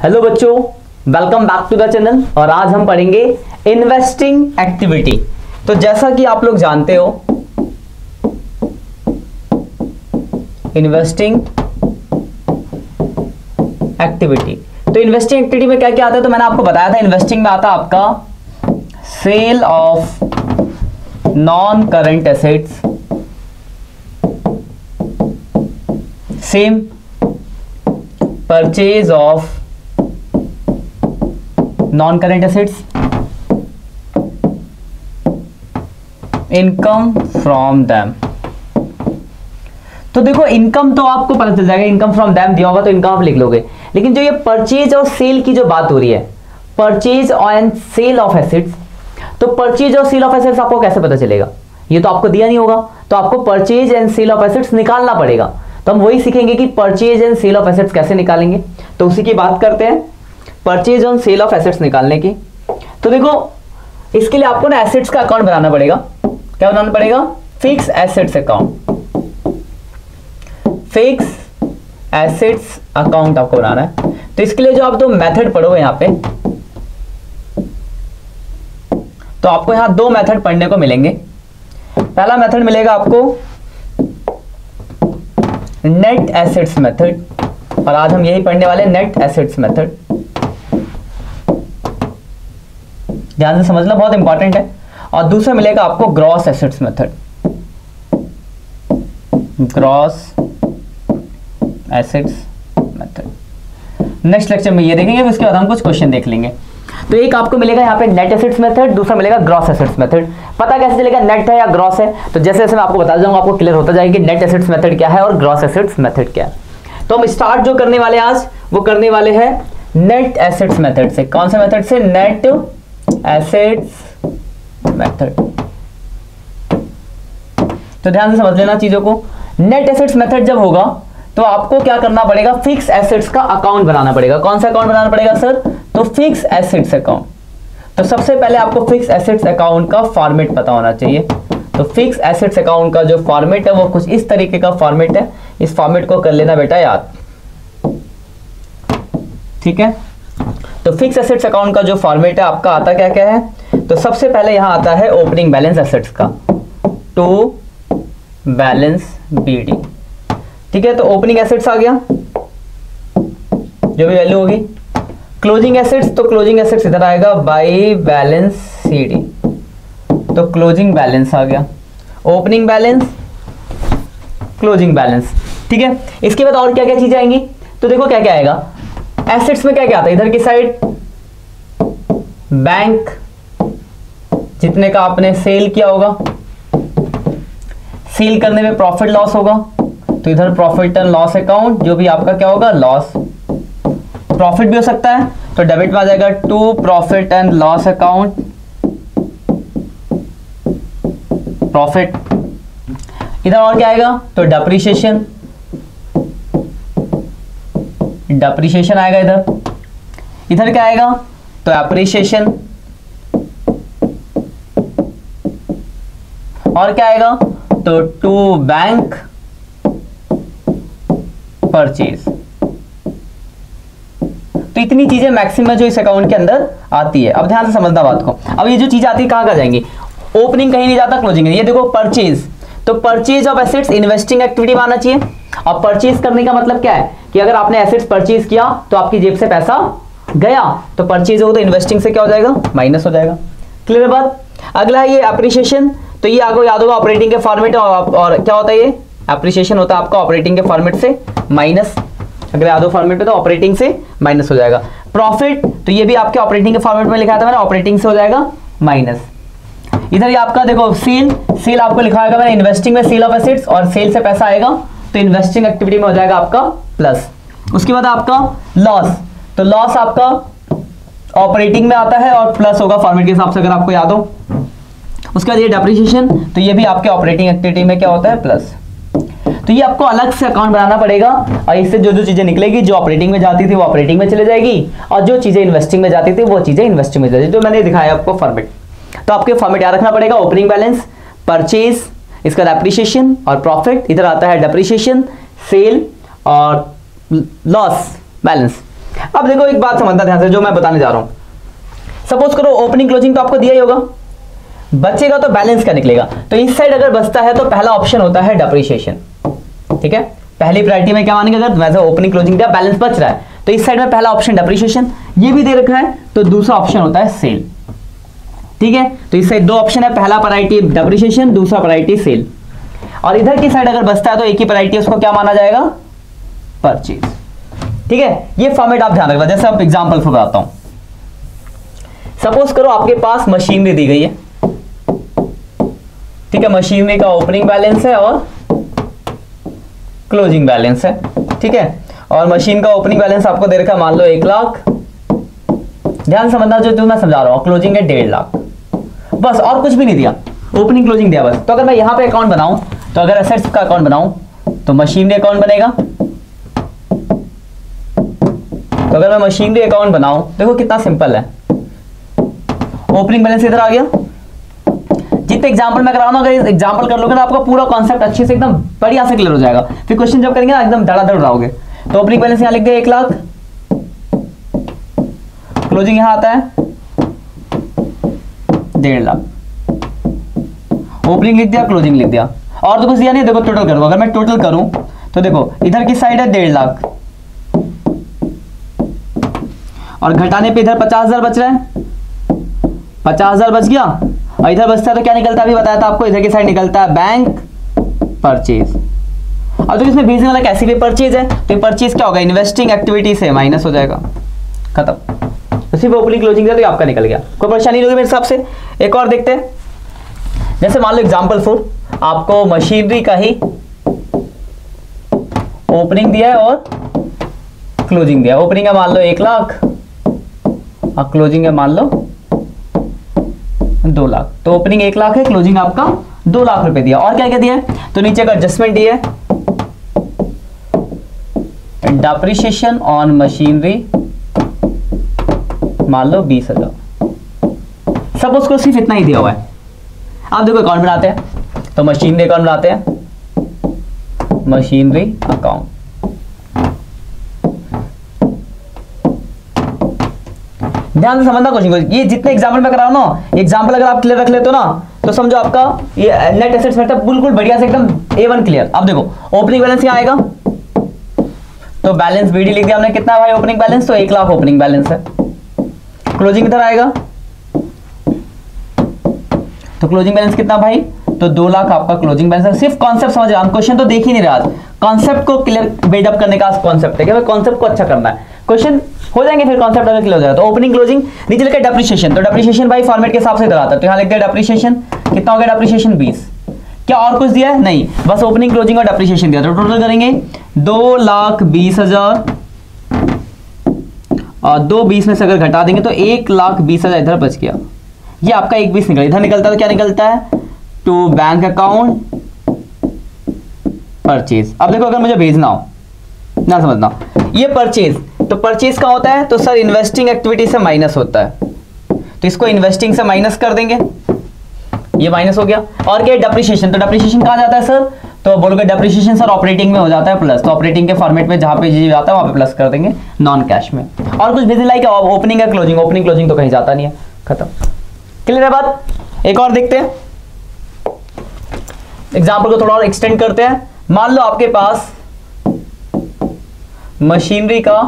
Hello बच्चों, welcome back to the channel. और आज हम पढ़ेंगे इन्वेस्टिंग एक्टिविटी। तो जैसा कि आप लोग जानते हो, इन्वेस्टिंग एक्टिविटी, तो इन्वेस्टिंग एक्टिविटी में क्या क्या आता है, तो मैंने आपको बताया था इन्वेस्टिंग में आता है आपका sale of non current assets, same purchase of non current assets, income from them. तो देखो इनकम तो आपको पता चल जाएगा, इनकम फ्रॉम देम दिया होगा तो इनकम आप लिख लोगे। लेकिन जो ये परचेज और सेल की जो बात हो रही है, purchase and sale of assets, तो परचेज और सेल ऑफ एसेट्स आपको कैसे पता चलेगा? ये तो आपको दिया नहीं होगा, तो आपको purchase and sale of assets निकालना पड़ेगा। तो हम वही सीखेंगे कि purchase and sale of assets कैसे निकालेंगे। तो उसी की बात करते हैं, परचेज और सेल ऑफ एसेट्स निकालने की। तो देखो इसके लिए आपको ना एसेट्स का अकाउंट बनाना पड़ेगा। क्या बनाना पड़ेगा? Fix assets account. Fix assets account आपको बनाना है। तो इसके लिए जो आप दो मेथड पढ़ोगे यहां पे, तो आपको यहां दो मेथड पढ़ने को मिलेंगे। पहला मेथड मिलेगा आपको नेट एसेट्स मेथड, और आज हम यही पढ़ने वाले नेट एसेट्स मेथड। ध्यान से समझना, बहुत इंपॉर्टेंट है। और दूसरा मिलेगा आपको gross assets method, gross assets method. Next lecture में ये देखेंगे, उसके बाद हम कुछ क्वेश्चन देख लेंगे। तो एक आपको मिलेगा यहाँ पे नेट एसेट्स मेथड, दूसरा मिलेगा ग्रॉस एसेट्स मेथड। पता कैसे चलेगा नेट है या ग्रॉस है? तो जैसे जैसे मैं आपको बता जाऊंगा आपको क्लियर होता जाएगा कि नेट एसेट्स मेथड क्या है और ग्रॉस एसेट्स मेथड क्या है। तो हम स्टार्ट जो करने वाले आज, वो करने वाले हैं नेट एसेट्स मेथड से। कौन से मेथड से? Net assets method. तो ध्यान से समझ लेना चीजों को। नेट एसेट्स मेथड जब होगा तो आपको क्या करना पड़ेगा? फिक्स एसेट्स का अकाउंट बनाना पड़ेगा। कौन सा अकाउंट बनाना पड़ेगा सर? तो फिक्स एसेट्स अकाउंट। तो सबसे पहले आपको फिक्स एसेट्स अकाउंट का फॉर्मेट पता होना चाहिए। तो फिक्स एसेट्स अकाउंट का जो फॉर्मेट है वो कुछ इस तरीके का फॉर्मेट है। इस फॉर्मेट को कर लेना बेटा याद, ठीक है। तो फिक्स एसेट्स अकाउंट का जो फॉर्मेट है आपका आता क्या क्या है? तो सबसे पहले यहां आता है ओपनिंग बैलेंस एसेट्स का, टू बैलेंस बीडी, ठीक है। तो ओपनिंग एसेट्स आ गया, जो भी वैल्यू होगी। क्लोजिंग एसेट्स, तो क्लोजिंग एसेट्स इधर आएगा बाई बैलेंस सीडी, तो क्लोजिंग बैलेंस आ गया। ओपनिंग बैलेंस, क्लोजिंग बैलेंस, ठीक है। इसके बाद और क्या क्या चीजें आएंगी? तो देखो क्या क्या आएगा एसेट्स में। क्या क्या आता है? इधर की साइड बैंक, जितने का आपने सेल किया होगा, सेल करने में प्रॉफिट लॉस होगा, तो इधर प्रॉफिट एंड लॉस अकाउंट, जो भी आपका क्या होगा? लॉस। प्रॉफिट भी हो सकता है, तो डेबिट में आ जाएगा to profit and loss account, profit. इधर और क्या आएगा? तो डेप्रिसिएशन, डेप्रिसिएशन आएगा इधर। इधर क्या आएगा? तो एप्रिसिएशन। और क्या आएगा? तो टू बैंक परचेज। तो इतनी चीजें मैक्सिमम जो इस अकाउंट के अंदर आती है। अब ध्यान से समझना बात को। अब ये जो चीज आती है कहां कहां जाएंगी? ओपनिंग कहीं नहीं जाता, क्लोजिंग नहीं। ये देखो परचेज, तो purchase of assets investing activity में आना चाहिए। अब परचेज करने का मतलब क्या है कि अगर आपने एसेट्स परचेज किया तो आपकी जेब से पैसा गया, तो परचेज हो तो इन्वेस्टिंग से क्या हो जाएगा? माइनस हो जाएगा। क्लियर है बात? अगला है ये एप्रिसिएशन, तो ये आपको याद होगा ऑपरेटिंग के फॉर्मेट, और क्या होता है ये? एप्रिसिएशन होता है आपका ऑपरेटिंग के फॉर्मेट से माइनस। अगर याद हो फॉर्मेट में तो ऑपरेटिंग से माइनस हो जाएगा। प्रॉफिट, तो ये भी आपके ऑपरेटिंग के फॉर्मेट में लिखा था मैंने, ऑपरेटिंग से हो जाएगा माइनस। इधर ये आपका देखो सेल, सेल आपको लिखा होगा मैंने इन्वेस्टिंग में सेल ऑफ एसेट्स, और सेल से पैसा आएगा तो इन्वेस्टिंग एक्टिविटी में हो जाएगा आपका प्लस। उसके बाद आपका लॉस, तो लॉस आपका ऑपरेटिंग में आता है और प्लस होगा फॉर्मेट के हिसाब से, अगर आपको याद हो। उसके बाद ये डेप्रिसिएशन, तो ये भी आपके ऑपरेटिंग एक्टिविटी में क्या होता है? प्लस। तो ये आपको अलग से अकाउंट बनाना पड़ेगा, और इससे जो जो चीजें निकलेगी, जो ऑपरेटिंग में जाती थी वो ऑपरेटिंग में चले जाएगी, और जो चीजें इन्वेस्टिंग में जाती थी वो चीजें इन्वेस्टिंग में जाएगी, जो मैंने दिखाया आपको फॉर्मेट। तो आपके फॉर्मेट याद रखना पड़ेगा, ओपनिंग बैलेंस, परचेज, इसका डेप्रिसिएशन और प्रॉफिट। इधर आता है डेप्रिसिएशन, सेल और लॉस बैलेंस। अब देखो एक बात समझना ध्यान से जो मैं बताने जा रहा हूं। सपोज करो ओपनिंग क्लोजिंग तो आपको दिया ही होगा, बचेगा तो बैलेंस क्या निकलेगा। तो इस साइड अगर बचता है तो पहला ऑप्शन होता है डेप्रिसिएशन, ठीक है। पहली प्रायोरिटी में क्या मानेंगे, अगर वैसे ओपनिंग क्लोजिंग दिया बैलेंस बच रहा है तो इस साइड में पहला ऑप्शन डेप्रिसिएशन, ये भी दे रखा है तो दूसरा ऑप्शन होता है सेल, ठीक है। तो इस साइड दो ऑप्शन है, पहला प्रायोरिटी डेप्रिसिएशन, दूसरा प्रायोरिटी सेल। और इधर की साइड अगर बचता है तो एक ही प्रायोरिटी उसको क्या माना जाएगा, परचेज, ठीक है। ये फॉर्मेट आप ध्यान रखना। जैसे आप एग्जांपल से बताता हूं, सपोज करो आपके पास मशीनरी दी गई है, ठीक है। मशीनरी का ओपनिंग बैलेंस है और क्लोजिंग बैलेंस है, ठीक है। और मशीन का ओपनिंग बैलेंस आपको दे रखा है मान लो 1 लाख, ध्यान समझना जो मैं समझा रहा हूं। क्लोजिंग है 1.5 लाख, बस और कुछ भी नहीं दिया, ओपनिंग क्लोजिंग दिया बस। तो अगर मैं यहां पे अकाउंट बनाऊं, तो अगर एसेट्स का अकाउंट बनाऊं तो मशीनरी अकाउंट बनेगा। तो अगर मैं मशीनरी अकाउंट बनाऊं, देखो कितना सिंपल है, ओपनिंग बैलेंस इधर आ गया। जितने एग्जांपल मैं करा रहा हूं, अगर एग्जांपल कर लोगे ना आपका पूरा कॉन्सेप्ट अच्छे से एकदम बढ़िया से क्लियर हो जाएगा। फिर क्वेश्चन जब करेंगे ना एकदम धड़ाधड़ रहोगे। तो ओपनिंग बैलेंस यहां लिख दिया 1 लाख, क्लोजिंग यहां आता है 1.5 लाख, ओपनिंग लिख दिया, क्लोजिंग लिख दिया, और तो कुछ दिया नहीं। देखो टोटल करो, अगर मैं टोटल करूं तो देखो इधर की साइड है 1.5 लाख और घटाने पे इधर 50,000 बच रहा है, 50,000 बच गया। और इधर बचता है तो क्या निकलता है, अभी बताया था आपको, इधर की साइड निकलता है बैंक परचेज। अब तो इसमें भेजने वाला कैसी भी परचेज है, तो ये परचेज क्या होगा, इन्वेस्टिंग एक्टिविटी से माइनस हो जाएगा, खत्म। तो सिर्फ ओपनिंग क्लोजिंग है तो आपका निकल गया, कोई परेशानी नहीं होगी मेरे हिसाब से। एक और देखते हैं, जैसे मान लो एग्जांपल 4, आपको मशीनरी का ही ओपनिंग दिया है और क्लोजिंग दिया है। ओपनिंग है मान लो 1 लाख और क्लोजिंग है मान लो 2 लाख। तो ओपनिंग 1 लाख है, क्लोजिंग आपका 2 लाख रुपए दिया। और क्या क्या दिया है, तो नीचे का एडजस्टमेंट दिया है, डेप्रिसिएशन ऑन मशीनरी मान लो 20,000। सब उसको सिर्फ इतना ही दिया हुआ है। आप देखो अकाउंट बनाते हैं, तो मशीनरी अकाउंट बनाते हैं, मशीनरी अकाउंट। ध्यान से समझना कुछ नहीं, ये जितने एग्जाम्पल मैं करा रहा हूं ना, एग्जाम्पल अगर आप क्लियर रख लेते हो ना, तो समझो आपका ये नेट एसेट्स में बिल्कुल बढ़िया से एकदम A1 क्लियर। अब देखो ओपनिंग बैलेंस यहाँ आएगा, तो बैलेंस BD लिख दिया हमने, कितना भाई ओपनिंग बैलेंस, तो 1 लाख ओपनिंग बैलेंस है। क्लोजिंग इधर आएगा, तो क्लोजिंग बैलेंस कितना भाई, तो 2 लाख आपका क्लोजिंग बैलेंस है। सिर्फ कॉन्सेप्ट समझ रहा हूं, क्वेश्चन तो देख ही नहीं रहा, कॉन्सेप्ट को क्लियर बिल्डअप करने का कॉन्सेप्ट है कि कॉन्सेप्ट को अच्छा करना है। क्वेश्चन हो जाएंगे फिर कॉन्सेप्ट अगर क्लियर हो जाएगा। तो ओपनिंग क्लोजिंग नीचे लिखा डेप्रिसिएशन, तो डेप्रिसिएशन भाई फॉर्मेट के हिसाब से इधर आता है, तो यहां लिख दिया डेप्रिसिएशन, कितना हो गया डेप्रिसिएशन 20। क्या और कुछ दिया है, नहीं, बस ओपनिंग क्लोजिंग और डेप्रिसिएशन दिया। तो टोटल करेंगे 2,20,000 और 2,20 में से अगर घटा देंगे तो 1,20,000 इधर बच गया। ये आपका 1,20 निकला, इधर निकलता है तो क्या निकलता है, टू बैंक अकाउंट परचेज। अब देखो अगर मुझे भेजना हो ना, समझना ये परचेज, तो परचेज का होता है तो सर इन्वेस्टिंग एक्टिविटी से माइनस होता है, तो इसको इन्वेस्टिंग से माइनस कर देंगे, ये माइनस हो गया। और क्या डेप्रिसिएशन, तो डेप्रिसिएशन कहाँ जाता है सर, तो बोलोगे डेप्रिसिएशन सर ऑपरेटिंग में हो जाता है प्लस, तो ऑपरेटिंग के फॉर्मेट में जहां पे जाता है वहां पे प्लस कर देंगे नॉन कैश में। और कुछ भेजने लाइक ओपनिंग है क्लोजिंग, ओपनिंग क्लोजिंग तो कहीं जाता नहीं है, खत्म। क्लियर है बात। एक और देखते हैं एग्जाम्पल को, थोड़ा और एक्सटेंड करते हैं। मान लो आपके पास मशीनरी का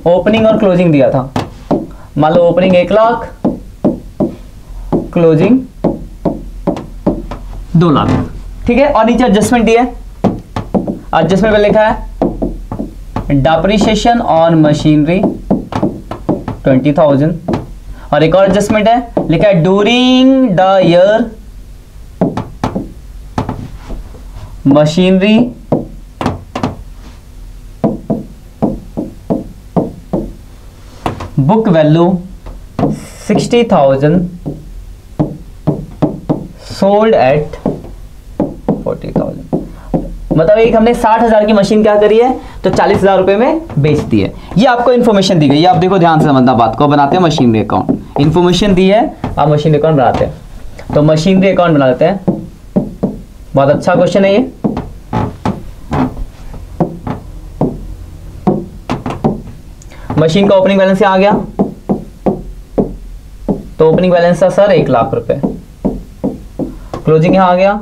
ओपनिंग और क्लोजिंग दिया था, मान लो ओपनिंग 1 लाख, क्लोजिंग 2 लाख, ठीक है। और नीचे एडजस्टमेंट दिया है, एडजस्टमेंट में लिखा है डेप्रिसिएशन ऑन मशीनरी 20,000। और एक और एडजस्टमेंट है, लिखा है during the year machinery book value 60,000 sold at 40,000। मतलब एक हमने 60,000 की मशीन क्या करी है, तो 40,000 रुपए में बेच दी है। ये आपको इन्फॉर्मेशन दी गई है, आप देखो ध्यान से समझना बात को। बनाते हैं मशीनरी अकाउंट, इन्फॉर्मेशन दी है, आप मशीनरी अकाउंट बनाते हैं। तो मशीनरी अकाउंट बनाते हैं, बहुत अच्छा क्वेश्चन है ये। मशीन का ओपनिंग बैलेंस यहाँ आ गया, तो ओपनिंग बैलेंस था सर 1 लाख रुपए, क्लोजिंग यहाँ आ गया,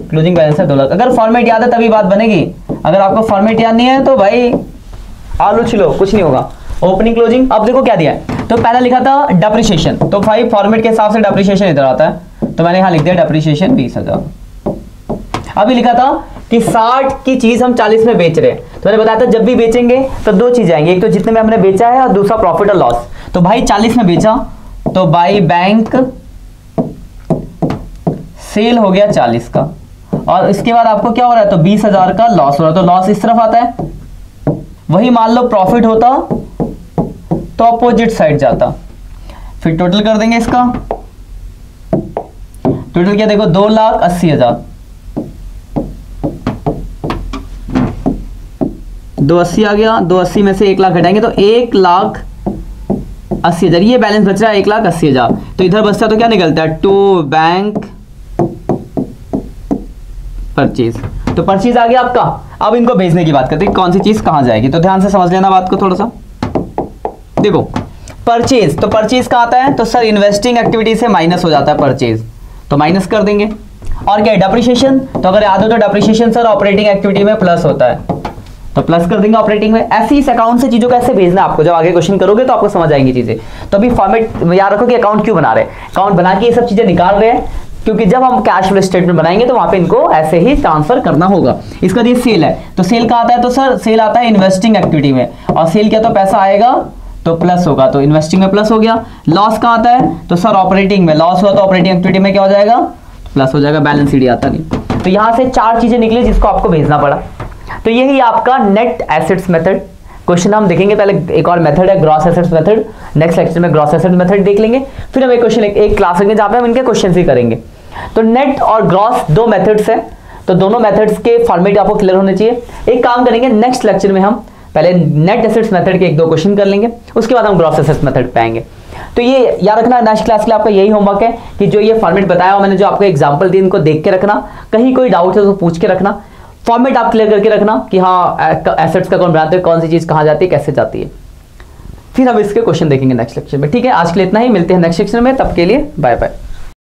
क्लोजिंग बैलेंस है 2 लाख। अगर फॉर्मेट याद है तभी बात बनेगी, अगर आपको फॉर्मेट याद नहीं है तो भाई आलू छिलो, कुछ नहीं होगा। ओपनिंग क्लोजिंग, अब देखो क्या दिया है, तो पहले लिखा था डेप्रिसिएशन, तो भाई फॉर्मेट के हिसाब से डेप्रिसिएशन इधर आता है, तो मैंने यहां लिख दिया डेप्रिसिएशन 20,000। अभी लिखा था कि 60 की चीज हम 40 में बेच रहे हैं, तो मैंने बताया था जब भी बेचेंगे तो 2 चीज आएंगी, एक तो जितने में हमने बेचा है और दूसरा प्रॉफिट और लॉस। तो भाई 40 में बेचा तो बाई बैंक सेल हो गया 40 का, और इसके बाद आपको क्या हो रहा है, तो 20,000 का लॉस हो रहा है, तो लॉस इस तरफ आता है। वही मान लो प्रॉफिट होता तो अपोजिट साइड जाता। फिर टोटल कर देंगे इसका, टोटल क्या देखो 2,80,000, 280 आ गया, 280 में से 1 लाख घटाएंगे तो 1,80,000, ये बैलेंस बच रहा है 1,80,000, तो इधर बचता तो क्या निकलता है, टू बैंक परचेज, तो परचेज आ गया आपका। अब इनको भेजने की बात करते हैं, कौन सी चीज कहां जाएगी, तो ध्यान से समझ लेना बात को थोड़ा सा। देखो परचेज, तो परचेज कहां आता है, तो सर इन्वेस्टिंग एक्टिविटी से माइनस हो जाता है परचेज, तो माइनस कर देंगे। और क्या है डेप्रिसिएशन, तो अगर याद हो तो डेप्रिसिएशन सर ऑपरेटिंग एक्टिविटी में प्लस होता है, तो प्लस कर देंगे ऑपरेटिंग में। ऐसे इस अकाउंट से चीजों को ऐसे भेजना आपको, जब आगे क्वेश्चन करोगे तो आपको समझ आएंगी चीजें। तो अभी फॉर्मेट याद रखो कि अकाउंट क्यों बना रहे हैं, अकाउंट बना के ये सब चीजें निकाल रहे हैं, क्योंकि जब हम कैश फ्लो स्टेटमेंट बनाएंगे तो वहां पे इनको ऐसे ही ट्रांसफर करना होगा। इसका ये सेल है, तो सेल कहाँ आता है, तो सर सेल आता है इन्वेस्टिंग एक्टिविटी में, और सेल क्या तो पैसा आएगा तो प्लस होगा, तो इन्वेस्टिंग में प्लस हो गया। लॉस कहाँ आता है, तो सर ऑपरेटिंग में, लॉस हुआ तो ऑपरेटिंग एक्टिविटी में क्या हो जाएगा, प्लस हो जाएगा, बैलेंस शीट आता नहीं। तो यहां से 4 चीजें निकली जिसको आपको भेजना पड़ा। तो यही आपका नेट एसेट्स मेथड क्वेश्चन हम देखेंगे। पहले एक और मेथड है gross assets method, next lecture में ग्रॉस एसेट्स मेथड देख लेंगे। फिर हम एक क्वेश्चन एक क्लास लेंगे जहां पे हम इनके क्वेश्चन ही करेंगे। तो नेट और ग्रॉस 2 मेथड्स हैं, तो दोनों मेथड्स के फॉर्मेट आपको क्लियर होने चाहिए। एक काम करेंगे, नेक्स्ट लेक्चर में हम पहले नेट एसेट्स मेथड के 1-2 क्वेश्चन कर लेंगे, उसके बाद हम ग्रॉस एसेट्स मेथड पे आएंगे। तो ये याद रखना, नेक्स्ट क्लास के लिए आपका यही होमवर्क है कि जो ये फॉर्मेट बताया हो मैंने, जो आपको एग्जांपल दिए, इनको देख के रखना, कहीं कोई डाउट है तो पूछ के रखना, फॉर्मेट आप क्लियर करके रखना कि हाँ एसेट्स का कौन बनाते हैं, कौन सी चीज कहाँ जाती है, कैसे जाती है। फिर हम इसके क्वेश्चन देखेंगे नेक्स्ट लेक्चर में। ठीक है, आज के लिए इतना ही, मिलते हैं नेक्स्ट लेक्चर में, तब के लिए बाय बाय।